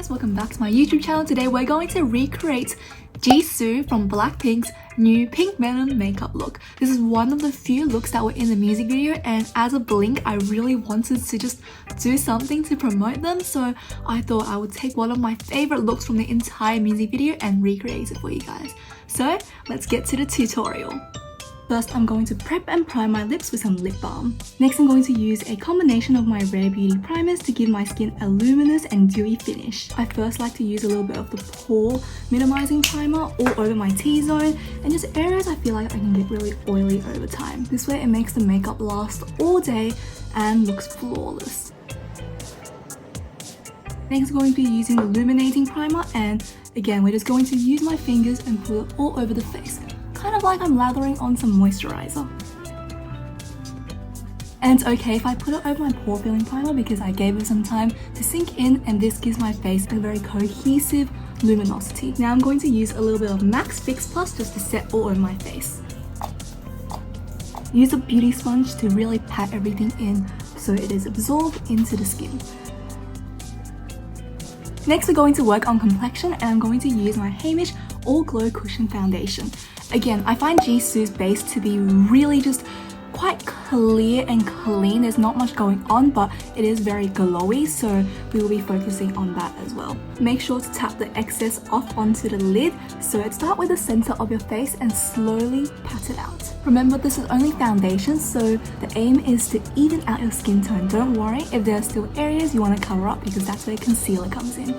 guys, welcome back to my YouTube channel. Today we're going to recreate Jisoo from Blackpink's new Pink Venom makeup look. This is one of the few looks that were in the music video, and as a Blink I really wanted to just do something to promote them, so I thought I would take one of my favorite looks from the entire music video and recreate it for you guys. So let's get to the tutorial. First, I'm going to prep and prime my lips with some lip balm. Next, I'm going to use a combination of my Rare Beauty primers to give my skin a luminous and dewy finish. I first like to use a little bit of the Pore minimizing primer all over my T-zone and just areas I feel like I can get really oily over time. This way it makes the makeup last all day and looks flawless. Next, I'm going to be using the Luminizing primer, and again we're just going to use my fingers and put it all over the face. Kind of like I'm lathering on some moisturizer. And it's okay if I put it over my pore filling primer because I gave it some time to sink in, and this gives my face a very cohesive luminosity. Now I'm going to use a little bit of MAC's Fix Plus just to set all over my face. Use a beauty sponge to really pat everything in so it is absorbed into the skin. Next, we're going to work on complexion, and I'm going to use my Heimish All Glow Cushion Foundation. Again, I find Jisoo's base to be really just quite clear and clean. There's not much going on, but it is very glowy, so we will be focusing on that as well. Make sure to tap the excess off onto the lid. So start with the center of your face and slowly pat it out. Remember, this is only foundation, so the aim is to even out your skin tone. Don't worry if there are still areas you want to cover up because that's where concealer comes in.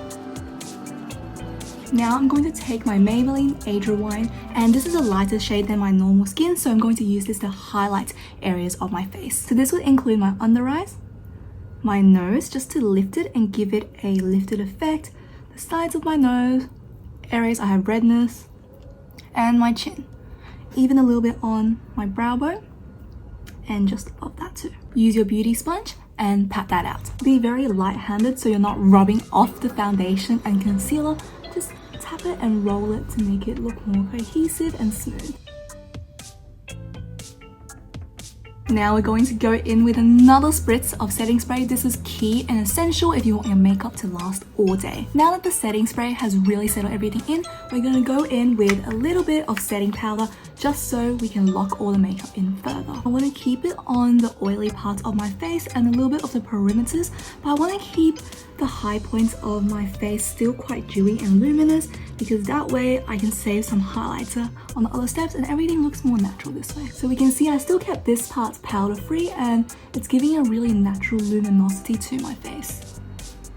Now I'm going to take my Maybelline Age Rewind, and this is a lighter shade than my normal skin, so I'm going to use this to highlight areas of my face. So this will include my under eyes, my nose, just to lift it and give it a lifted effect, the sides of my nose, areas I have redness, and my chin. Even a little bit on my brow bone, and just above that too. Use your beauty sponge and pat that out. Be very light-handed so you're not rubbing off the foundation and concealer. Just tap it and roll it to make it look more cohesive and smooth. Now we're going to go in with another spritz of setting spray. This is key and essential if you want your makeup to last all day. Now that the setting spray has really settled everything in, we're going to go in with a little bit of setting powder just so we can lock all the makeup in further. I want to keep it on the oily parts of my face and a little bit of the perimeters, but I want to keep the high points of my face still quite dewy and luminous because that way I can save some highlighter on the other steps and everything looks more natural this way. So we can see I still kept this part powder free and it's giving a really natural luminosity to my face.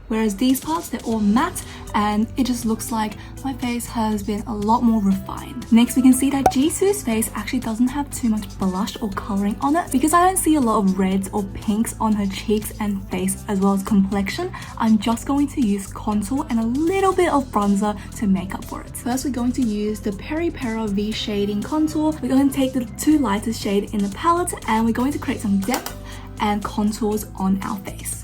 Whereas these parts, they're all matte and it just looks like my face has been a lot more refined. Next, we can see that Jisoo's face actually doesn't have too much blush or coloring on it. Because I don't see a lot of reds or pinks on her cheeks and face as well as complexion, I'm just going to use contour and a little bit of bronzer to make up for it. First, we're going to use the Peripera V Shading Contour. We're going to take the two lightest shade in the palette and we're going to create some depth and contours on our face.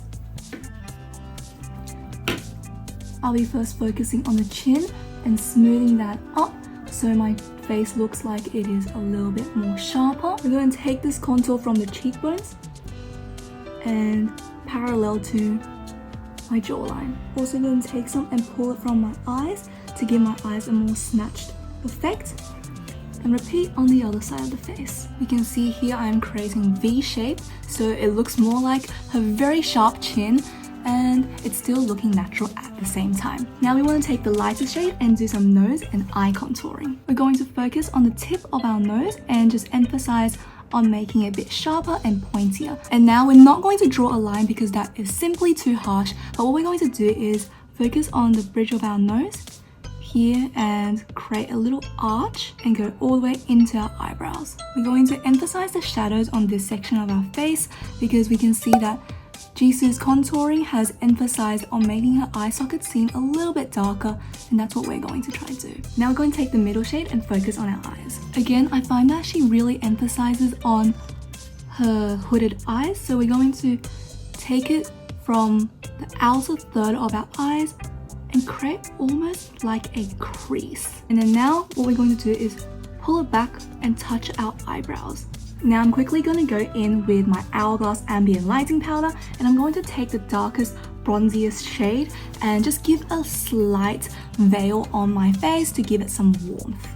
I'll be first focusing on the chin and smoothing that up so my face looks like it is a little bit more sharper. We're going to take this contour from the cheekbones and parallel to my jawline. Also going to take some and pull it from my eyes to give my eyes a more snatched effect. And repeat on the other side of the face. You can see here I am creating V shape, so it looks more like a very sharp chin and it's still looking natural at the same time. Now we want to take the lighter shade and do some nose and eye contouring. We're going to focus on the tip of our nose and just emphasize on making it a bit sharper and pointier. And now we're not going to draw a line because that is simply too harsh, but what we're going to do is focus on the bridge of our nose here and create a little arch and go all the way into our eyebrows. We're going to emphasize the shadows on this section of our face because we can see that Jisoo's contouring has emphasized on making her eye sockets seem a little bit darker, and that's what we're going to try to do. Now we're going to take the middle shade and focus on our eyes. Again, I find that she really emphasizes on her hooded eyes, so we're going to take it from the outer third of our eyes and create almost like a crease. And then now what we're going to do is pull it back and touch our eyebrows. Now I'm quickly going to go in with my Hourglass Ambient Lighting Powder, and I'm going to take the darkest, bronziest shade and just give a slight veil on my face to give it some warmth.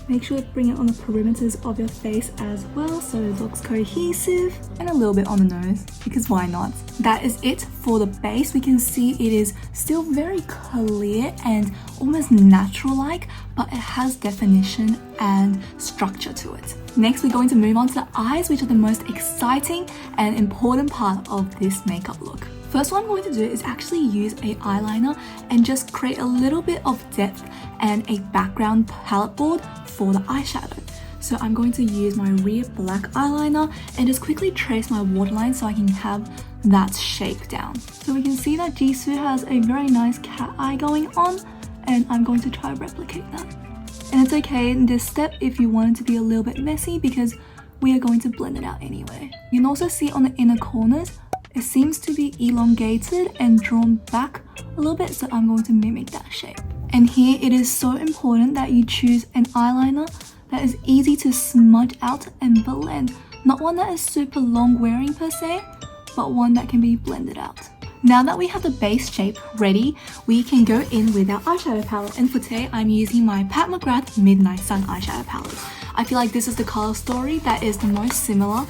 Make sure to bring it on the perimeters of your face as well so it looks cohesive, and a little bit on the nose, because why not? That is it for the base. We can see it is still very clear and almost natural-like, but it has definition and structure to it. Next, we're going to move on to the eyes, which are the most exciting and important part of this makeup look. First, what I'm going to do is actually use a eyeliner and just create a little bit of depth and a background palette board for the eyeshadow. So I'm going to use my rear black eyeliner and just quickly trace my waterline so I can have that shape down. So we can see that Jisoo has a very nice cat eye going on, and I'm going to try to replicate that. And it's okay in this step if you want it to be a little bit messy, because we are going to blend it out anyway. You can also see on the inner corners, it seems to be elongated and drawn back a little bit, so I'm going to mimic that shape. And here it is so important that you choose an eyeliner that is easy to smudge out and blend. Not one that is super long wearing per se, but one that can be blended out. Now that we have the base shape ready, we can go in with our eyeshadow palette. And for today, I'm using my Pact McGrath Midnight Sun eyeshadow palette. I feel like this is the color story that is the most similar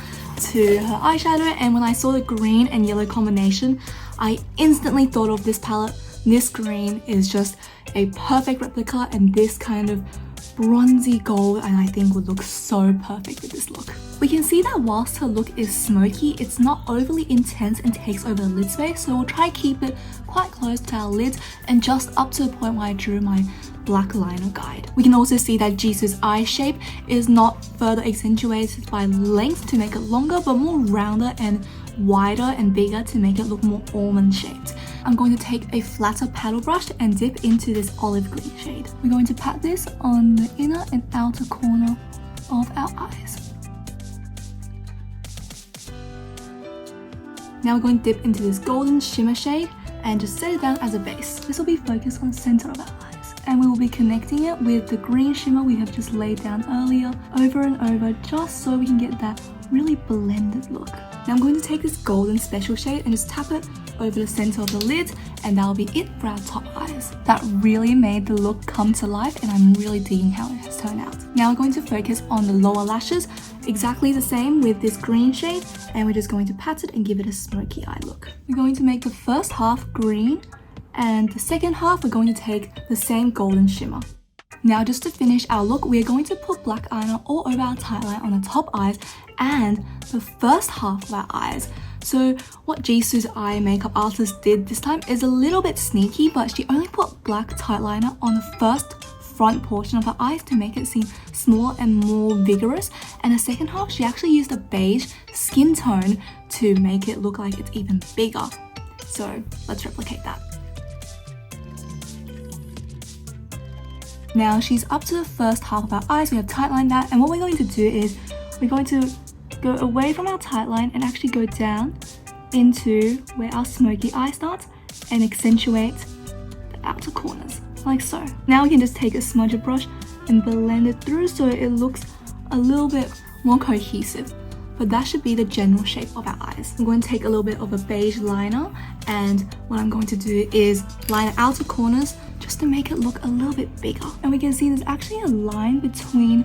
to her eyeshadow, and when I saw the green and yellow combination, I instantly thought of this palette. This green is just a perfect replica, and this kind of bronzy gold, and I think would look so perfect with this look. We can see that whilst her look is smoky, it's not overly intense and takes over the lid space, so we'll try to keep it quite close to our lids and just up to the point where I drew my black liner guide. We can also see that Jisoo's eye shape is not further accentuated by length to make it longer, but more rounder and wider and bigger to make it look more almond shaped. I'm going to take a flatter paddle brush and dip into this olive green shade. We're going to pat this on the inner and outer corner of our eyes. Now we're going to dip into this golden shimmer shade and just set it down as a base. This will be focused on the center of our eyes, and we will be connecting it with the green shimmer we have just laid down earlier over and over, just so we can get that really blended look. Now I'm going to take this golden special shade and just tap it over the center of the lid, and that'll be it for our top eyes. That really made the look come to life, and I'm really digging how it has turned out. Now we're going to focus on the lower lashes, exactly the same with this green shade, and we're just going to pat it and give it a smoky eye look. We're going to make the first half green, and the second half we're going to take the same golden shimmer. Now just to finish our look, we are going to put black eyeliner all over our tight line on the top eyes and the first half of our eyes. So what Jisoo's eye makeup artist did this time is a little bit sneaky, but she only put black tight liner on the first front portion of her eyes to make it seem smaller and more vigorous, and the second half she actually used a beige skin tone to make it look like it's even bigger. So let's replicate that. Now she's up to the first half of our eyes, we have tightlined that, and what we're going to do is we're going to go away from our tight line and actually go down into where our smoky eye starts and accentuate the outer corners, like so. Now we can just take a smudger brush and blend it through so it looks a little bit more cohesive. But that should be the general shape of our eyes. I'm going to take a little bit of a beige liner, and what I'm going to do is line the outer corners just to make it look a little bit bigger. And we can see there's actually a line between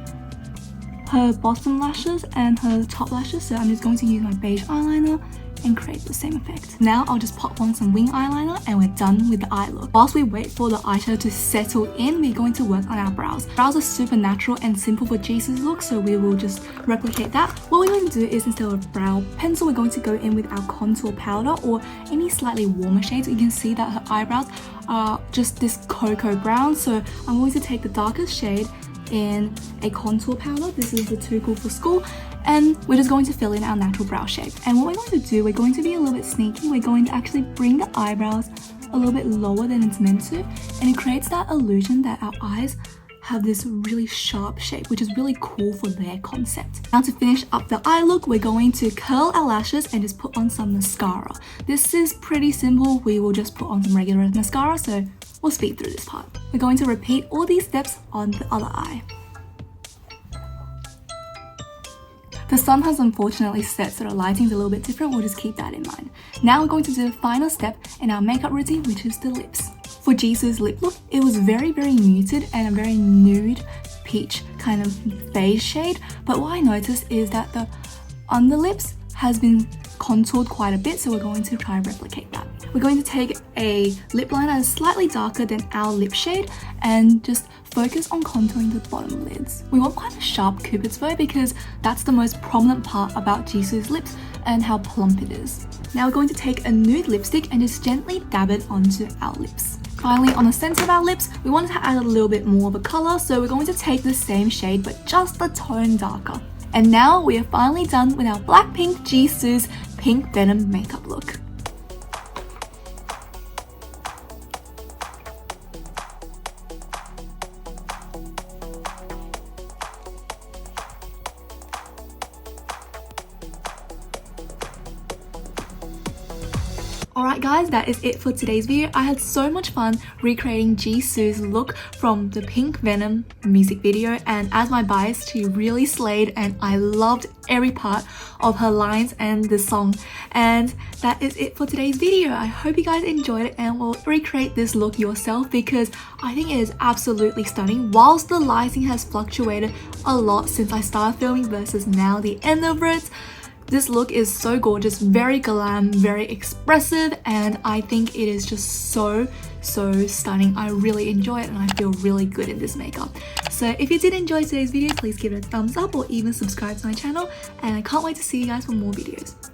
her bottom lashes and her top lashes, so I'm just going to use my beige eyeliner and create the same effect. Now I'll just pop on some wing eyeliner and we're done with the eye look. Whilst we wait for the eyeshadow to settle in, we're going to work on our brows. Brows are super natural and simple for Jisoo's look, so we will just replicate that. What we're going to do is, instead of a brow pencil, we're going to go in with our contour powder or any slightly warmer shades. You can see that her eyebrows are just this cocoa brown, so I'm going to take the darkest shade in a contour powder. This is the Too Cool for School, and we're just going to fill in our natural brow shape. And what we're going to do, we're going to be a little bit sneaky. We're going to actually bring the eyebrows a little bit lower than it's meant to, and it creates that illusion that our eyes have this really sharp shape, which is really cool for their concept. Now to finish up the eye look, we're going to curl our lashes and just put on some mascara. This is pretty simple. We will just put on some regular mascara, so we'll speed through this part. We're going to repeat all these steps on the other eye. The sun has unfortunately set, so the lighting's a little bit different. We'll just keep that in mind. Now we're going to do the final step in our makeup routine, which is the lips. For Jisoo's lip look, it was very muted and a very nude peach kind of beige shade. But what I noticed is that the underlips has been contoured quite a bit, so we're going to try and replicate that. We're going to take a lip liner that's slightly darker than our lip shade and just focus on contouring the bottom lids. We want quite a sharp cupid's bow because that's the most prominent part about Jisoo's lips and how plump it is. Now we're going to take a nude lipstick and just gently dab it onto our lips. Finally, on the center of our lips, we wanted to add a little bit more of a color, so we're going to take the same shade but just a tone darker. And now we are finally done with our Blackpink Jisoo's Pink Venom makeup look. Alright guys, that is it for today's video. I had so much fun recreating Jisoo's look from the Pink Venom music video, and as my bias, she really slayed and I loved every part of her lines and the song. And that is it for today's video. I hope you guys enjoyed it and will recreate this look yourself because I think it is absolutely stunning. Whilst the lighting has fluctuated a lot since I started filming versus now the end of it, this look is so gorgeous, very glam, very expressive, and I think it is just so stunning. I really enjoy it and I feel really good in this makeup. So if you did enjoy today's video, please give it a thumbs up or even subscribe to my channel, and I can't wait to see you guys for more videos.